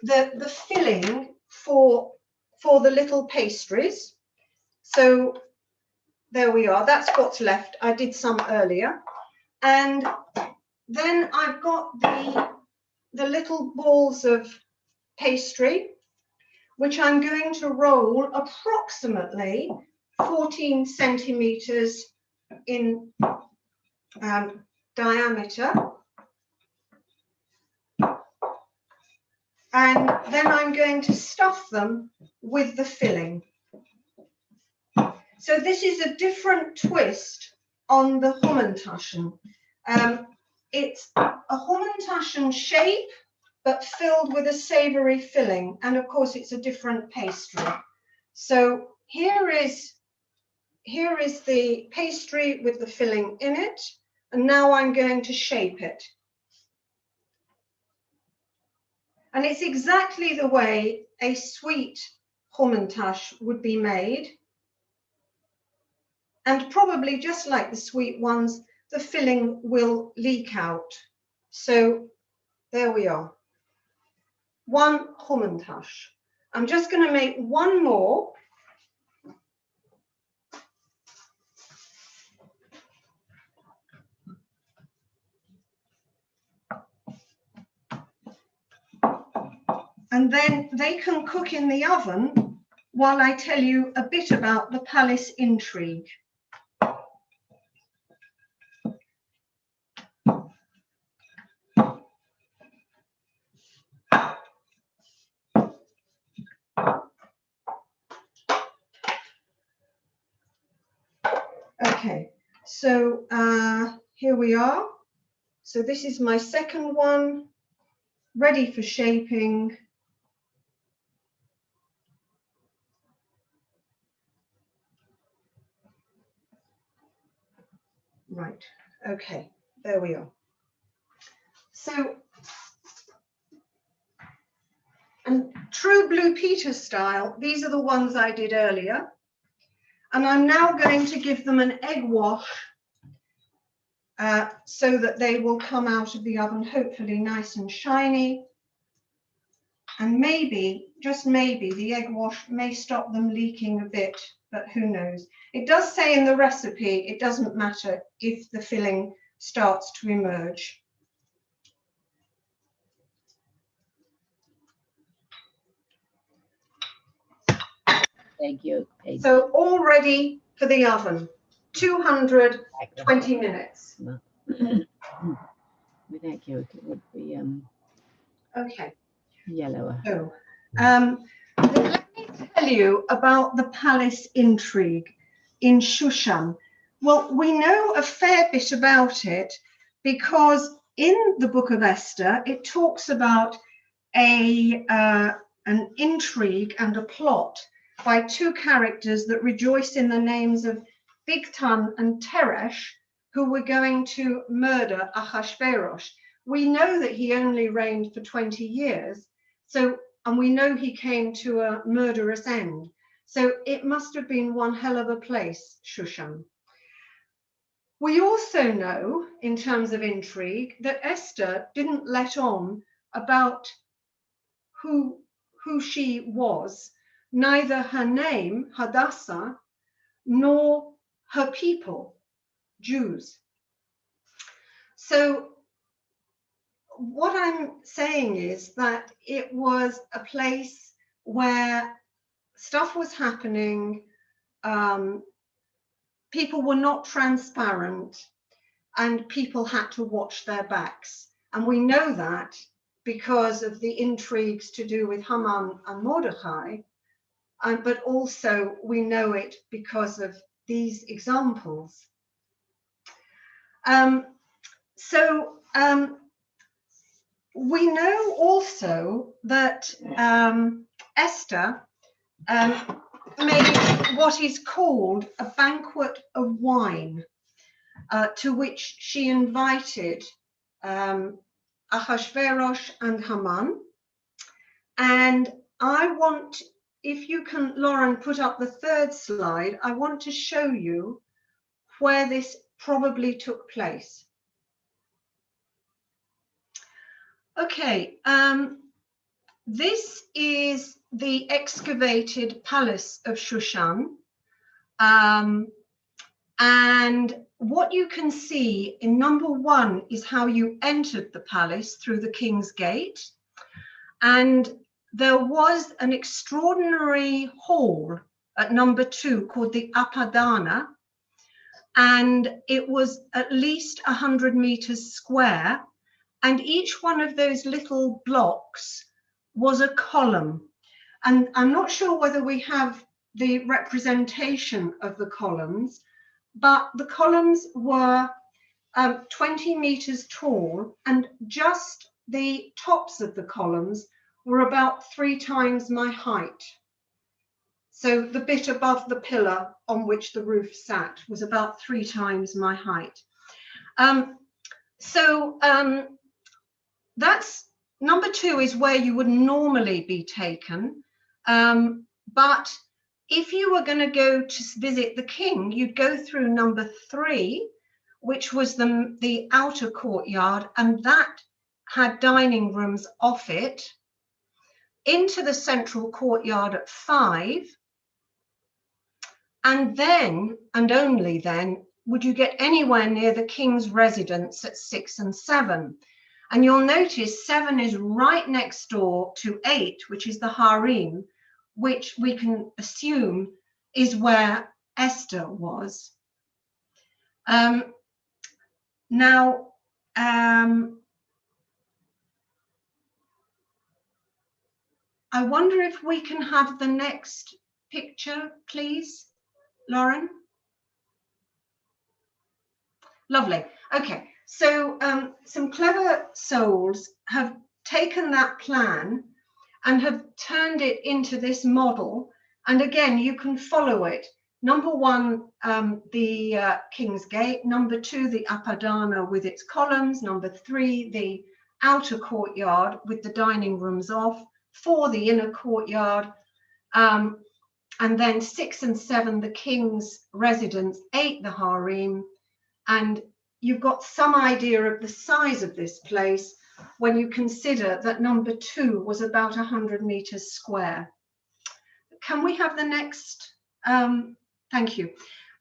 the filling for the little pastries. So there we are. That's what's left. I did some earlier. And then I've got the little balls of pastry, which I'm going to roll approximately 14 centimeters in diameter. And then I'm going to stuff them with the filling. So this is a different twist on the Humentaschen. It's a Humentaschen shape, but filled with a savoury filling. And of course, it's a different pastry. So here is the pastry with the filling in it. And now I'm going to shape it. And it's exactly the way a sweet Humentasch would be made. And probably just like the sweet ones, the filling will leak out. So there we are. One Humentasch. I'm just going to make one more. And then they can cook in the oven while I tell you a bit about the palace intrigue. Okay, so here we are. So this is my second one, ready for shaping. Right, okay, there we are. So, and true Blue Peter style, these are the ones I did earlier. And I'm now going to give them an egg wash so that they will come out of the oven, hopefully nice and shiny. And maybe, just maybe, the egg wash may stop them leaking a bit, but who knows? It does say in the recipe, it doesn't matter if the filling starts to emerge. Thank you. So all ready for the oven, 220 minutes. Without you, it would be okay. Yellower. So, let me tell you about the palace intrigue in Shushan. Well, we know a fair bit about it because in the book of Esther, it talks about an intrigue and a plot by two characters that rejoice in the names of Bigtan and Teresh, who were going to murder Ahasuerus. We know that he only reigned for 20 years, and we know he came to a murderous end. So it must have been one hell of a place, Shushan. We also know, in terms of intrigue, that Esther didn't let on about who she was, neither her name, Hadassah, nor her people, Jews. So what I'm saying is that it was a place where stuff was happening, people were not transparent, and people had to watch their backs. And we know that because of the intrigues to do with Haman and Mordechai, but also we know it because of these examples. We know also that Esther made what is called a banquet of wine, to which she invited Ahasuerus and Haman. And I want, if you can, Lauren, put up the third slide, I want to show you where this probably took place. Okay, This is the excavated palace of Shushan. And what you can see in number 1 is how you entered the palace through the King's Gate. And there was an extraordinary hall at number 2 called the Apadana. And it was at least 100 meters square. And each one of those little blocks was a column. And I'm not sure whether we have the representation of the columns, but the columns were 20 meters tall, and just the tops of the columns were about 3 times my height. So the bit above the pillar on which the roof sat was about 3 times my height. That's number 2 is where you would normally be taken. But if you were going to go to visit the king, you'd go through number 3, which was the outer courtyard, and that had dining rooms off it, into the central courtyard at 5. And then, and only then, would you get anywhere near the king's residence at 6 and 7. And you'll notice 7 is right next door to 8, which is the harem, which we can assume is where Esther was. I wonder if we can have the next picture, please, Lauren. Lovely. Okay, so some clever souls have taken that plan and have turned it into this model. And again, you can follow it. Number 1, the King's Gate. Number 2, the Apadana with its columns. Number 3, the outer courtyard with the dining rooms off. 4, the inner courtyard. And then 6 and 7, the king's residence. 8, the harem. And you've got some idea of the size of this place when you consider that number 2 was about 100 meters square. Can we have the next? Thank you.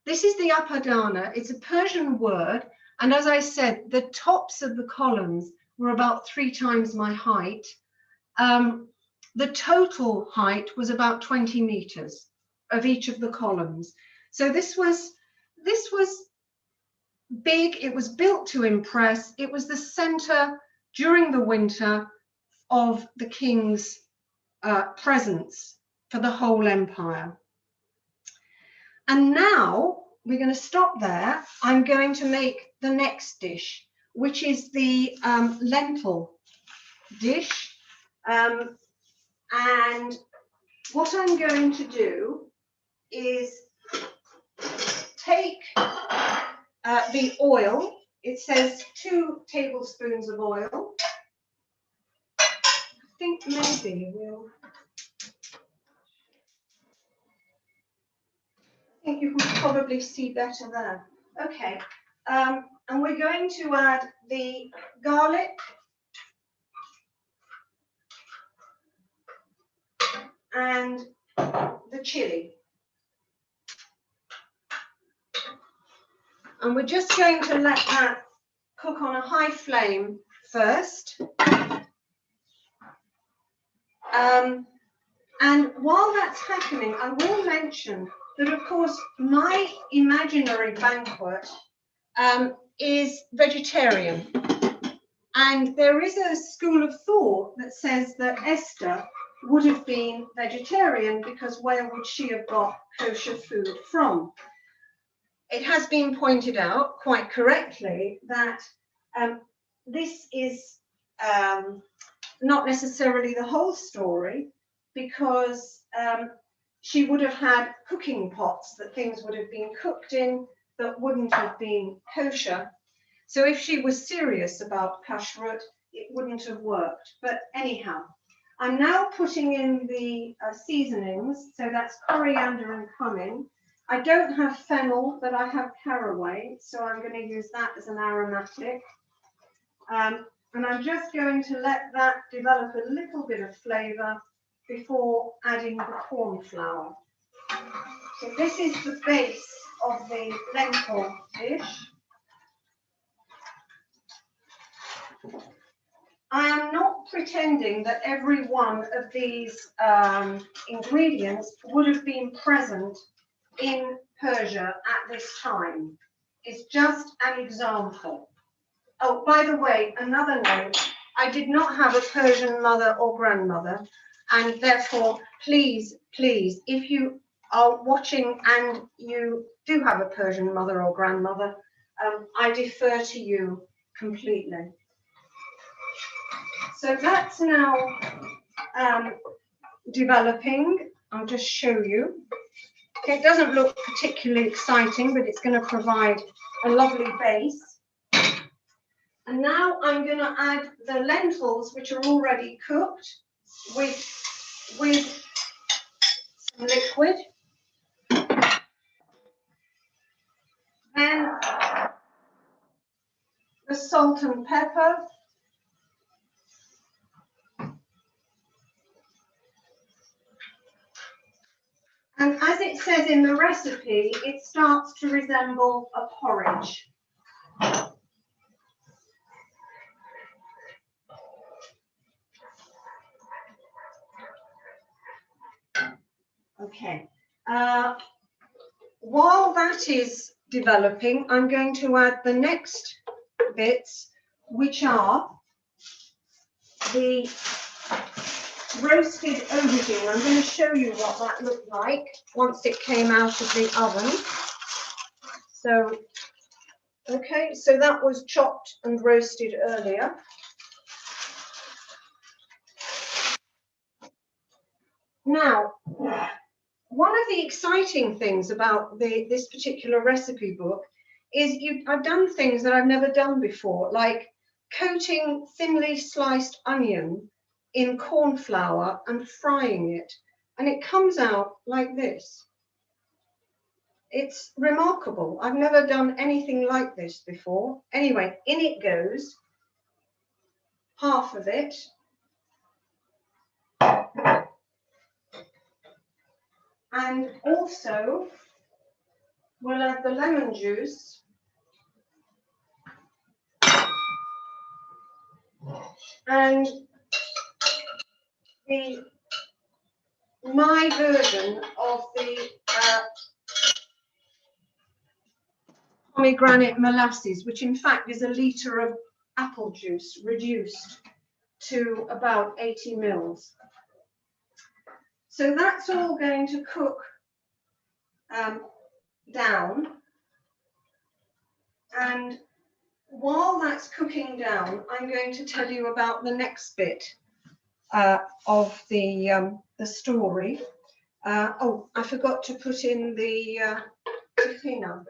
This is the Apadana. It's a Persian word. And as I said, the tops of the columns were about 3 times my height. The total height was about 20 meters of each of the columns. So this was big. It was built to impress. It was the center during the winter of the king's presence for the whole empire. And now we're going to stop there. I'm going to make the next dish, which is the lentil dish. And what I'm going to do is take the oil. It says 2 tablespoons of oil. I think maybe we'll... I think you can probably see better there. Okay, and we're going to add the garlic and the chili. And we're just going to let that cook on a high flame first. And while that's happening, I will mention that, of course, my imaginary banquet is vegetarian. And there is a school of thought that says that Esther would have been vegetarian because where would she have got kosher food from? It has been pointed out quite correctly that this is not necessarily the whole story, because she would have had cooking pots that things would have been cooked in that wouldn't have been kosher. So if she was serious about kashrut, it wouldn't have worked. But anyhow, I'm now putting in the seasonings. So that's coriander and cumin. I don't have fennel, but I have caraway, so I'm going to use that as an aromatic. And I'm just going to let that develop a little bit of flavour before adding the corn flour. So this is the base of the lentil dish. I am not pretending that every one of these ingredients would have been present in Persia at this time. It's just an example. Oh, by the way, another note, I did not have a Persian mother or grandmother, and therefore, please, please, if you are watching and you do have a Persian mother or grandmother, I defer to you completely. So that's now developing. I'll just show you. Okay, it doesn't look particularly exciting, but it's going to provide a lovely base. And now I'm going to add the lentils, which are already cooked, with some liquid. Then the salt and pepper. And as it says in the recipe, it starts to resemble a porridge. Okay. While that is developing, I'm going to add the next bits, which are the roasted aubergine. I'm going to show you what that looked like once it came out of the oven. So, okay, so that was chopped and roasted earlier. Now, one of the exciting things about this particular recipe book is I've done things that I've never done before, like coating thinly sliced onion in corn flour and frying it, and it comes out like this. It's remarkable. I've never done anything like this before. Anyway, in it goes, half of it. And also, we'll add the lemon juice. And my version of the pomegranate molasses, which in fact is a litre of apple juice reduced to about 80 mils. So that's all going to cook down. And while that's cooking down, I'm going to tell you about the next bit of the story. Oh, I forgot to put in the tahina.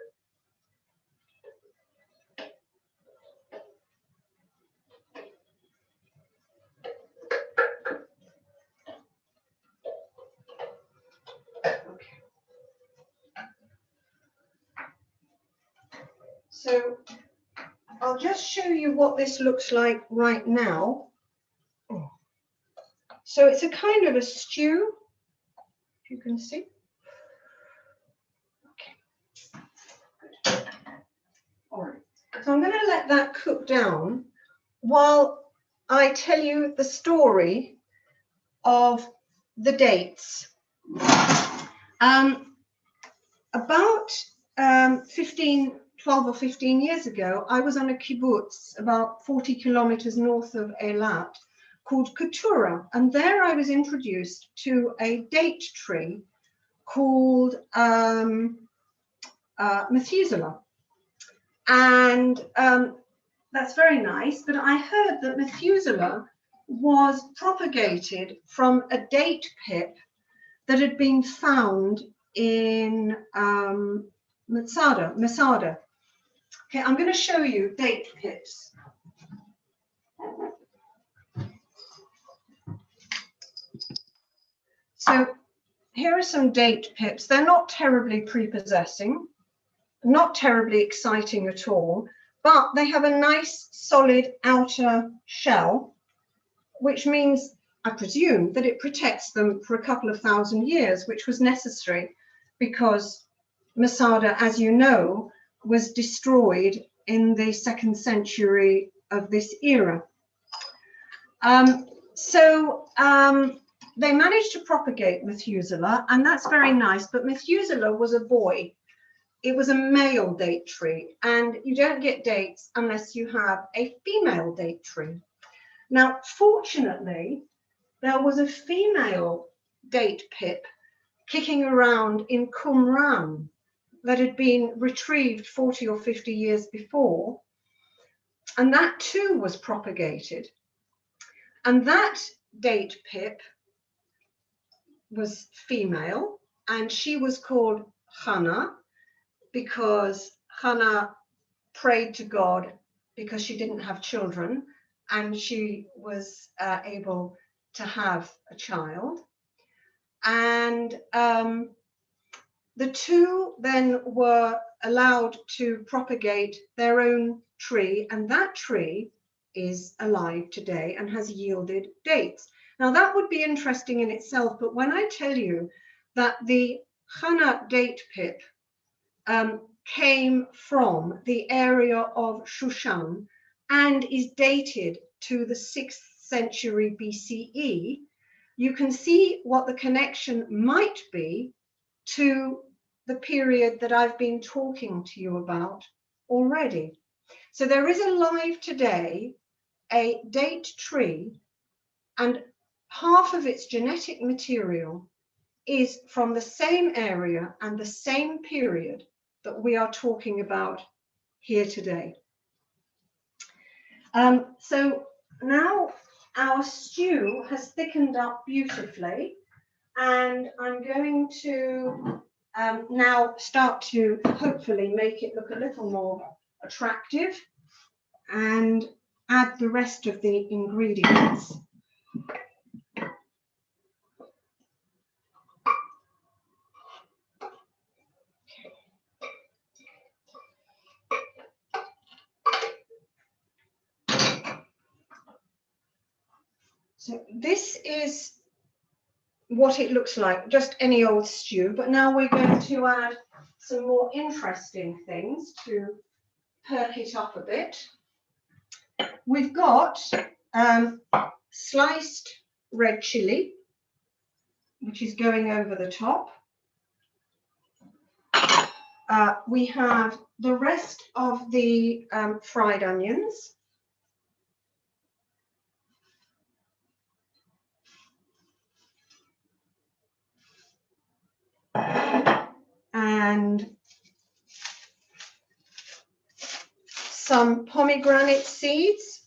Okay. So I'll just show you what this looks like right now. So it's a kind of a stew, if you can see. Okay. Good. All right. So I'm going to let that cook down while I tell you the story of the dates. About 12 or 15 years ago, I was on a kibbutz about 40 kilometers north of Eilat called Keturah, and there I was introduced to a date tree called Methuselah. And that's very nice, but I heard that Methuselah was propagated from a date pip that had been found in Masada. Okay, I'm going to show you date pips. So here are some date pips. They're not terribly prepossessing, not terribly exciting at all, but they have a nice solid outer shell, which means, I presume, that it protects them for a couple of thousand years, which was necessary because Masada, as you know, was destroyed in the 2nd century of this era. They managed to propagate Methuselah, and that's very nice, but Methuselah was a boy. It was a male date tree, and you don't get dates unless you have a female date tree. Now, fortunately, there was a female date pip kicking around in Qumran that had been retrieved 40 or 50 years before, and that too was propagated. And that date pip was female, and she was called Hannah because Hannah prayed to God because she didn't have children, and she was able to have a child. And the two then were allowed to propagate their own tree, and that tree is alive today and has yielded dates. Now that would be interesting in itself, but when I tell you that the Hannah date pip came from the area of Shushan and is dated to the 6th century BCE, you can see what the connection might be to the period that I've been talking to you about already. So there is alive today a date tree, and half of its genetic material is from the same area and the same period that we are talking about here today. So now our stew has thickened up beautifully, and I'm going to now start to hopefully make it look a little more attractive and add the rest of the ingredients. So this is what it looks like, just any old stew, but now we're going to add some more interesting things to perk it up a bit. We've got sliced red chili, which is going over the top. We have the rest of the fried onions. And some pomegranate seeds.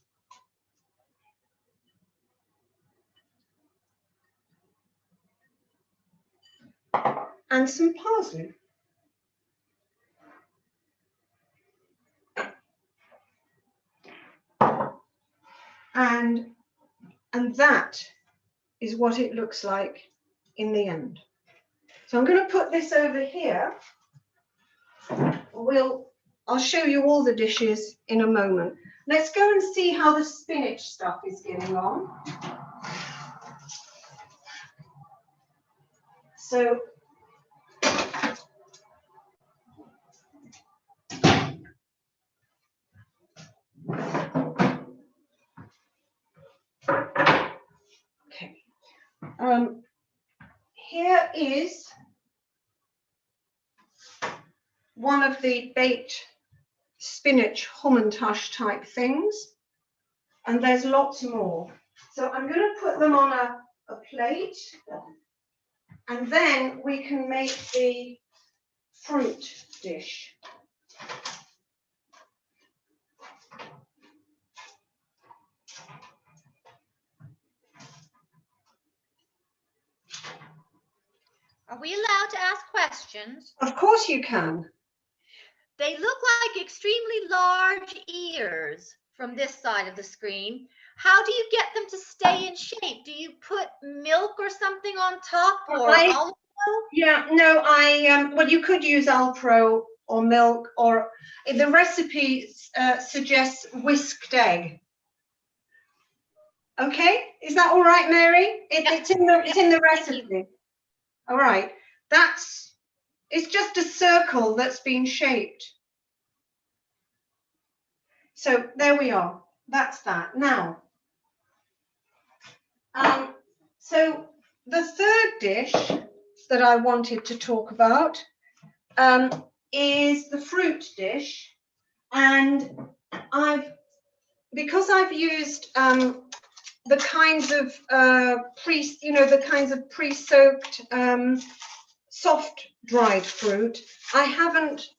And some parsley. And that is what it looks like in the end. So I'm going to put this over here. I'll show you all the dishes in a moment. Let's go and see how the spinach stuff is getting on. So okay. Here is one of the baked spinach homentush type things, and there's lots more. So I'm going to put them on a plate, and then we can make the fruit dish. Are we allowed to ask questions? Of course you can. They look like extremely large ears from this side of the screen. How do you get them to stay in shape? Do you put milk or something on top, or olive oil? Yeah, no, well, you could use Alpro or milk, or the recipe suggests whisked egg. Okay, is that all right, Mary? It's in the recipe. All right, it's just a circle that's been shaped. So there we are. That's that. Now, so the third dish that I wanted to talk about is the fruit dish, and because I've used the kinds of pre-soaked soft dried fruit, I haven't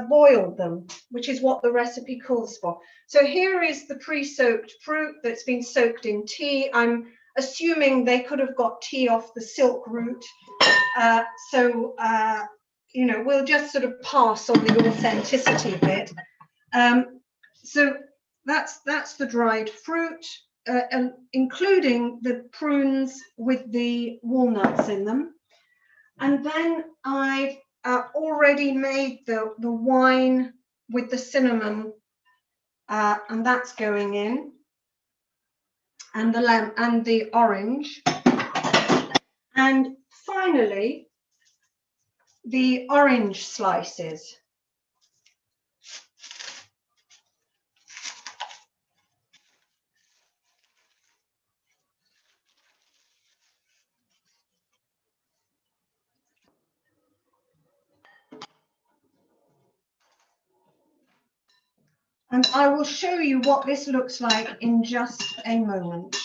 boiled them, which is what the recipe calls for. So here is the pre-soaked fruit that's been soaked in tea. I'm assuming they could have got tea off the silk root. We'll just sort of pass on the authenticity bit. So that's the dried fruit, and including the prunes with the walnuts in them. And then I've already made the wine with the cinnamon, and that's going in, and the orange, and finally the orange slices. And I will show you what this looks like in just a moment.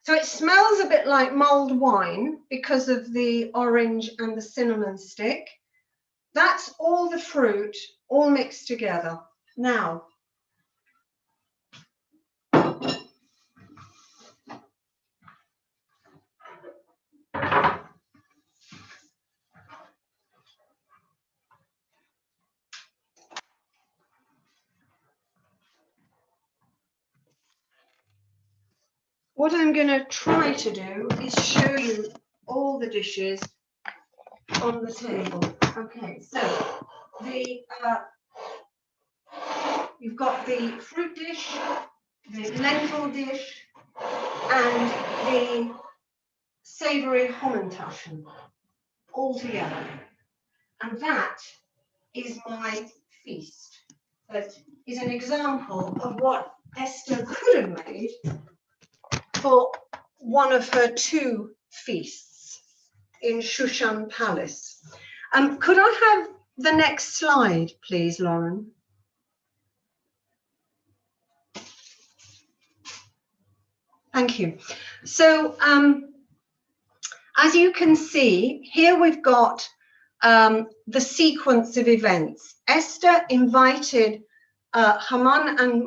So it smells a bit like mulled wine because of the orange and the cinnamon stick. That's all the fruit, all mixed together. Now, what I'm going to try to do is show you all the dishes on the table. Okay, so you've got the fruit dish, the lentil dish, and the savoury Hammentaschen all together. And that is my feast. That is an example of what Esther could have made for one of her 2 feasts in Shushan Palace. Could I have the next slide, please, Lauren? Thank you. So, as you can see, here we've got the sequence of events. Esther invited Haman and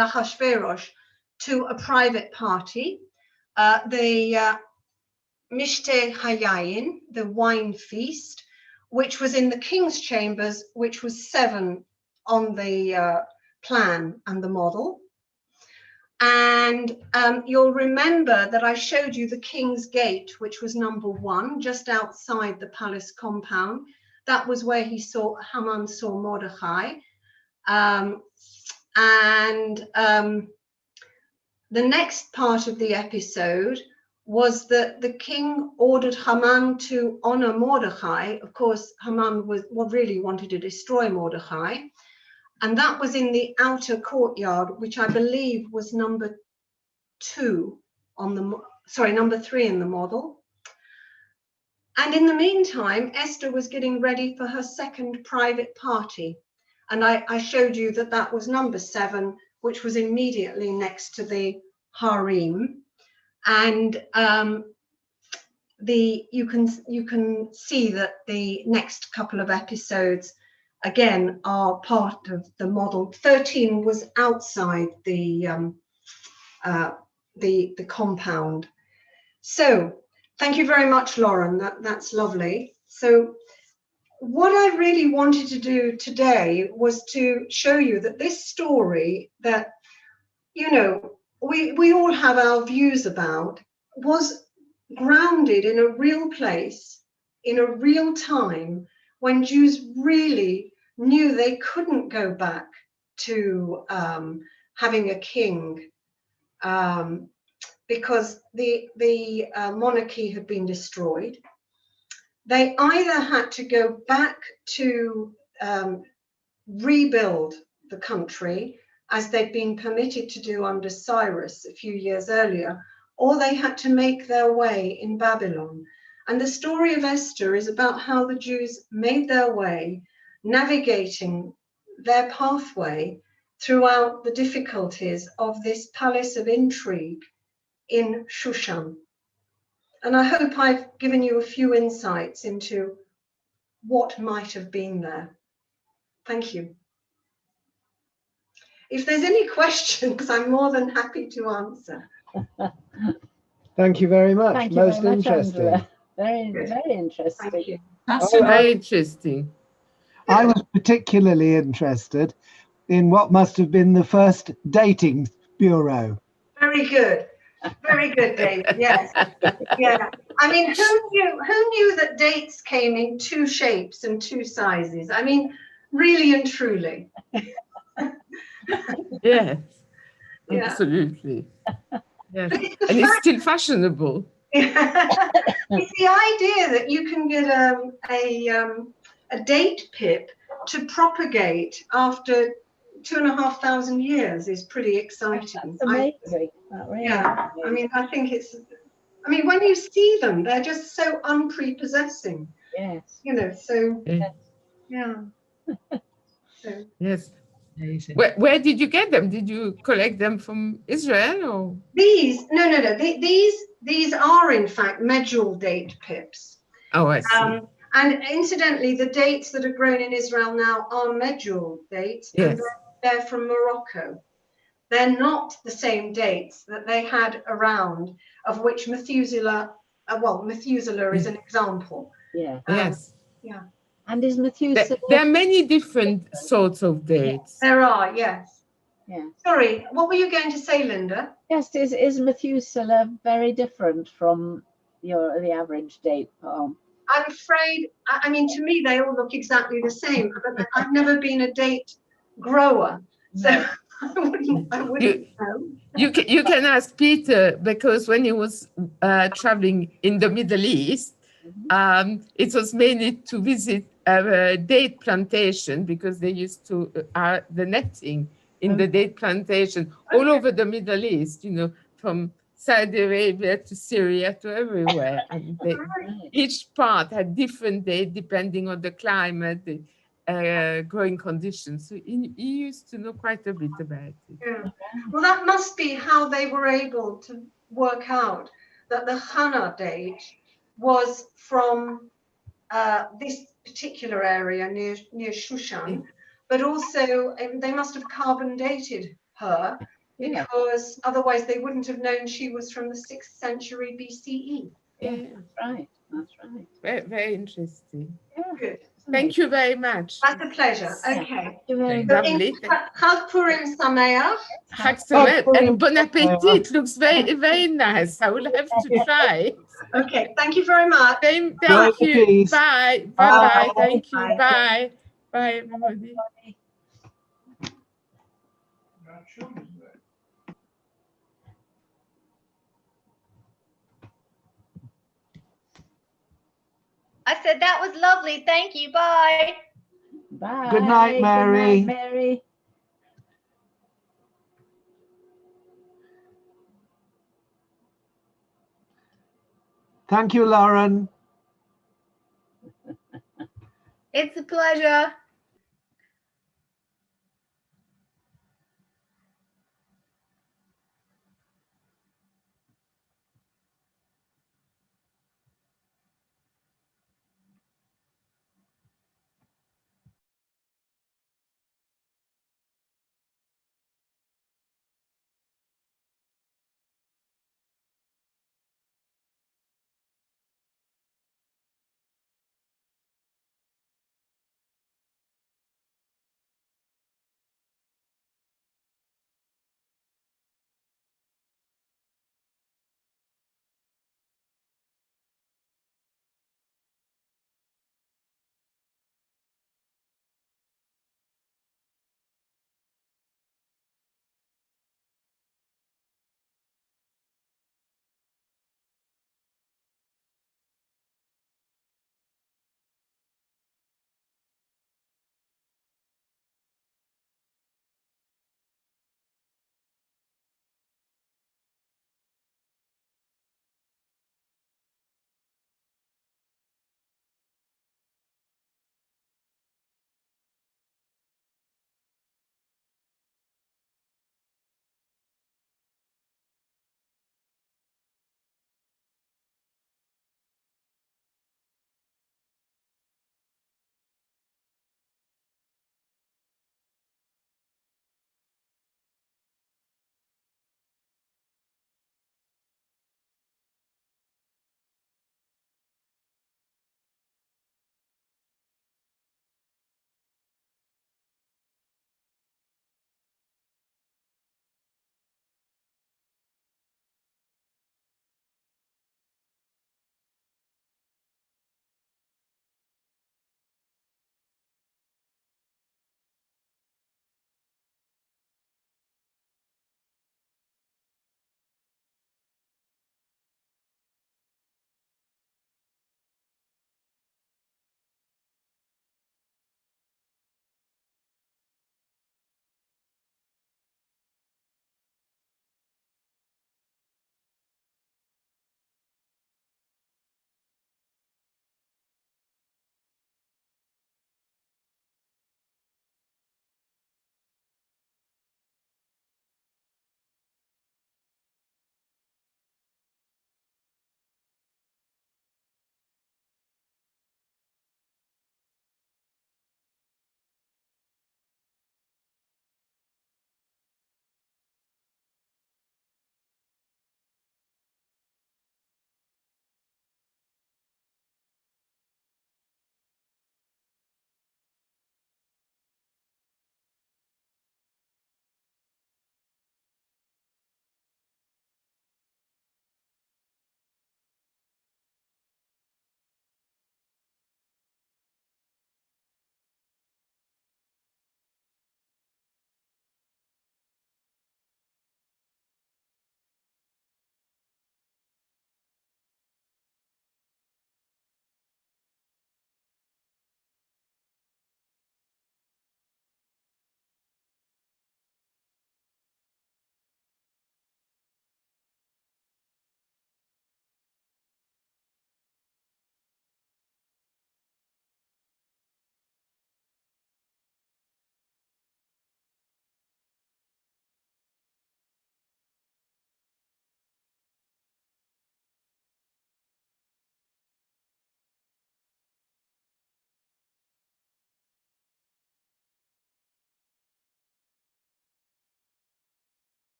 Ahasuerus to a private party, the Mishte Hayayin, the wine feast, which was in the king's chambers, which was 7 on the plan and the model. And you'll remember that I showed you the King's Gate, which was number 1, just outside the palace compound. That was where Haman saw Mordecai. The next part of the episode was that the king ordered Haman to honor Mordecai. Of course, Haman really wanted to destroy Mordecai. And that was in the outer courtyard, which I believe was number 3 in the model. And in the meantime, Esther was getting ready for her second private party. And I showed you that was number 7, which was immediately next to the harem. And you can see that the next couple of episodes again are part of the model. 13 was outside the compound. So thank you very much, Lauren. That's lovely. So what I really wanted to do today was to show you that this story, that, we all have our views about, was grounded in a real place, in a real time, when Jews really knew they couldn't go back to having a king, because the monarchy had been destroyed. They either had to go back to rebuild the country, as they'd been permitted to do under Cyrus a few years earlier, or they had to make their way in Babylon. And the story of Esther is about how the Jews made their way, navigating their pathway throughout the difficulties of this palace of intrigue in Shushan. And I hope I've given you a few insights into what might have been there. Thank you. If there's any questions, I'm more than happy to answer. Thank you very much. Thank you Most very much, interesting. Angela. Very interesting. Thank you. That's Oh, very interesting. I was particularly interested in what must have been the first dating bureau. Very good. Very good, David. Yes. Yeah. I mean, who knew that dates came in 2 shapes and 2 sizes? I mean, really and truly. Yes, Yeah. absolutely. Yes. But it's the And it's fact- still fashionable. It's the idea that you can get a date pip to propagate after 2,500 years is pretty exciting. That's amazing. That really Yeah, is I mean, I think when you see them, they're just so unprepossessing, yes. you know, so, Yes. yeah. So, Yes. Amazing. Where did you get them? Did you collect them from Israel or? no, these are in fact medjool date pips. Oh, I see. And incidentally, the dates that are grown in Israel now are medjool dates, Yes. and they're from Morocco. They're not the same dates that they had around, of which Methuselah is an example. Yeah. Yes. Yeah. And is Methuselah? There are many different sorts of dates. There are, yes. Yeah. Sorry, what were you going to say, Linda? Yes. Is Methuselah very different from the average date palm? I'm afraid, I mean, to me, they all look exactly the same, but I've never been a date grower, so No. I wouldn't know. You can ask Peter, because when he was traveling in the Middle East, it was mainly to visit a date plantation, because they used to the netting in the date plantation all over the Middle East, you know, from Saudi Arabia to Syria to everywhere. And each part had different date depending on the climate, the growing conditions. So he used to know quite a bit about it. Yeah. Well, that must be how they were able to work out that the Hannah date was from this particular area near Shushan, but also they must have carbon dated her, because otherwise they wouldn't have known she was from the 6th century BCE. Yeah. Right. That's right. Very, very interesting. Yeah. Good. Thank you very much. That's a pleasure. Yeah. Okay. Thank you very So much. Lovely. Chag Purim Sameach. Chag Sameach and bon appetit. Looks very, very nice. I will have to try. Okay, thank you very much. Thank Bye, you. peace. Bye. Bye. Bye. Thank you. Bye. Bye. Bye, everybody. I said that was lovely. Thank you. Bye. Bye. Good night, Mary. Good night, Mary. Thank you, Lauren. It's a pleasure.